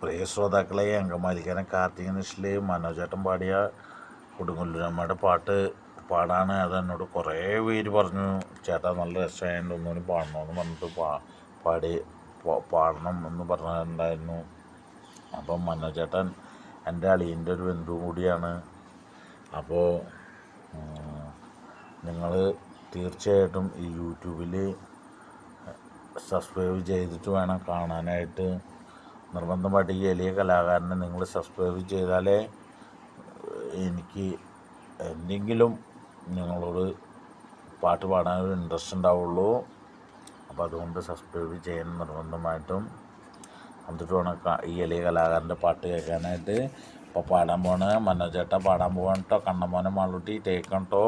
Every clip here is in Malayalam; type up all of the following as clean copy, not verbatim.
പ്രിയ ശ്രോതാക്കളെ, അങ്കമാലിക്കാരൻ കാർത്തികനിഷില് മനോജേട്ടൻ പാടിയ കൊടുങ്ങല്ലൂരമ്മയുടെ പാട്ട് പാടാണ്. അതെന്നോട് കുറേ പേര് പറഞ്ഞു, ചേട്ടാ നല്ല രസമായതുകൊണ്ട് ഒന്നുകൂടി പാടണമെന്ന് പറഞ്ഞിട്ട് പാടണം എന്ന് പറഞ്ഞിട്ടുണ്ടായിരുന്നു. അപ്പം മനോജേട്ടൻ എൻ്റെ അളിയൻ്റെ ഒരു ബന്ധു കൂടിയാണ്. അപ്പോൾ നിങ്ങൾ തീർച്ചയായിട്ടും ഈ യൂട്യൂബിൽ സബ്സ്ക്രൈബ് ചെയ്തിട്ട് വേണം കാണാനായിട്ട്. നിർബന്ധമായിട്ട് ഈ എളിയ കലാകാരനെ നിങ്ങൾ സബ്സ്ക്രൈബ് ചെയ്താലേ എനിക്ക് എന്തെങ്കിലും നിങ്ങളോട് പാട്ട് പാടാനൊരു ഇൻട്രസ്റ്റ് ഉണ്ടാവുള്ളൂ. അപ്പോൾ അതുകൊണ്ട് സബ്സ്ക്രൈബ് ചെയ്യാൻ നിർബന്ധമായിട്ടും. എന്നിട്ട് വേണം ഈ എളിയ കലാകാരൻ്റെ പാട്ട് കേൾക്കാനായിട്ട്. ഇപ്പോൾ പാടാൻ പോണ് മനോജേട്ട പാടാൻ പോവാണ് കേട്ടോ. കണ്ണമോനെ മാളൂട്ടി ടേക്കണം കേട്ടോ.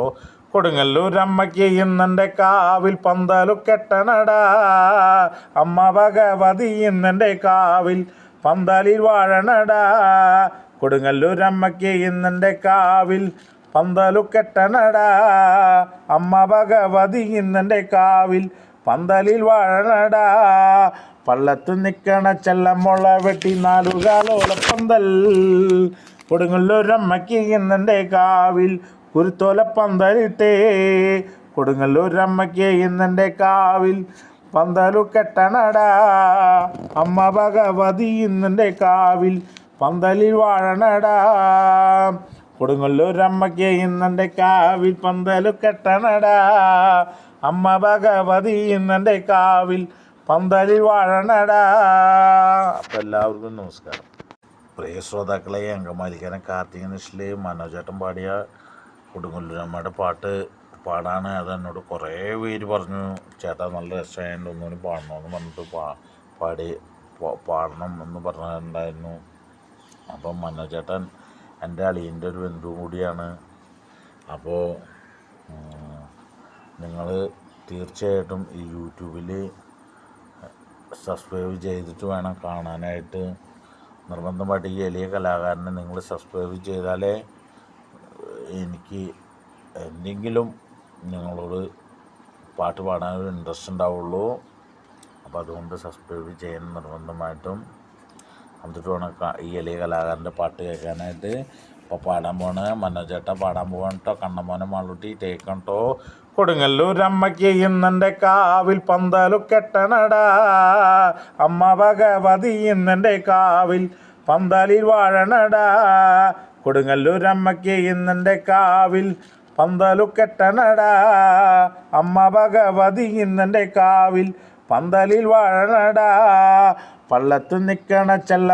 കൊടുങ്ങല്ലൂരമ്മയ്ക്ക് ഇന്നെൻ്റെ കാവിൽ പന്തലു കെട്ടണടാ, അമ്മ ഭഗവതി ഇന്നെൻ്റെ കാവിൽ പന്തലിൽ വാഴണടാ. കൊടുങ്ങല്ലൂരമ്മയ്ക്ക് ഇന്നെൻ്റെ കാവിൽ പന്തലു കെട്ടണടാ, അമ്മ ഭഗവതി ഇന്നെൻ്റെ കാവിൽ പന്തലിൽ വാഴണടാ. പള്ളത്തു നിൽക്കണ ചെല്ലമുള വെട്ടി നാലുകാലോല പന്തൽ, കൊടുങ്ങല്ലൂരമ്മയ്ക്ക് ഇന്നെൻ്റെ കാവിൽ കുരുത്തോല പന്തലിട്ടേ. കൊടുങ്ങല്ലൂരമ്മയ്ക്ക് ഇന്നെൻ്റെ കാവിൽ പന്തലു കെട്ടണടാ, അമ്മ ഭഗവതി ഇന്നെൻ്റെ കാവിൽ പന്തലിൽ വാഴണടാ. കൊടുങ്ങല്ലൂരമ്മയ്ക്ക് ഇന്നെൻ്റെ കാവിൽ പന്തലു കെട്ടണടാ, അമ്മ ഭഗവതി ഇന്നെൻ്റെ കാവിൽ പന്തലിൽ വാഴണടാ. അപ്പം എല്ലാവർക്കും നമസ്കാരം. പ്രിയ ശ്രോതാക്കളെ, അങ്കമാലിക്കാരൻ കാർത്തികനിഷില് മനോജേട്ടൻ പാടിയ കൊടുങ്ങല്ലൂരമ്മയുടെ പാട്ട് പാടാണ്. അതെന്നോട് കുറേ പേര് പറഞ്ഞു, ചേട്ടാ നല്ല രസമായതുകൊണ്ട് ഒന്നുകൂടി പാടണമെന്ന് പറഞ്ഞിട്ട് പാടണം എന്ന് പറഞ്ഞിട്ടുണ്ടായിരുന്നു. അപ്പം മനോജേട്ടൻ എൻ്റെ അളിയൻ്റെ ഒരു ബന്ധു കൂടിയാണ്. അപ്പോൾ നിങ്ങൾ തീർച്ചയായിട്ടും ഈ യൂട്യൂബിൽ സബ്സ്ക്രൈബ് ചെയ്തിട്ട് വേണം കാണാനായിട്ട്. നിർബന്ധമായിട്ട് ഈ എളിയ കലാകാരനെ നിങ്ങൾ സബ്സ്ക്രൈബ് ചെയ്താലേ എനിക്ക് എന്തെങ്കിലും നിങ്ങളോട് പാട്ട് പാടാനൊരു ഇൻട്രസ്റ്റ് ഉണ്ടാവുള്ളൂ. അപ്പോൾ അതുകൊണ്ട് സബ്സ്ക്രൈബ് ചെയ്യാൻ നിർബന്ധമായിട്ടും. എന്നിട്ട് വേണം ഈ എളിയ കലാകാരൻ്റെ പാട്ട് കേൾക്കാനായിട്ട്. ഇപ്പോൾ പാടാൻ പോണ് മനോജേട്ട പാടാൻ പോവാണ് കേട്ടോ. കണ്ണമോനെ മാളൂട്ടി ടേക്കണം കേട്ടോ. കൊടുങ്ങല്ലൂരമ്മയ്ക്ക് ഇന്നെൻ്റെ കാവിൽ പന്തലു കെട്ടണടാ, അമ്മ ഭഗവതി ഇന്നെൻ്റെ കാവിൽ പന്തലിൽ വാഴണടാ. കൊടുങ്ങല്ലൂരമ്മയ്ക്ക് ഇന്നെൻ്റെ കാവിൽ പന്തലു കെട്ടണടാ, അമ്മ ഭഗവതി ഇന്നെൻ്റെ കാവിൽ പന്തലിൽ വാഴണടാ. പള്ളത്തു നിൽക്കണ ചെല്ല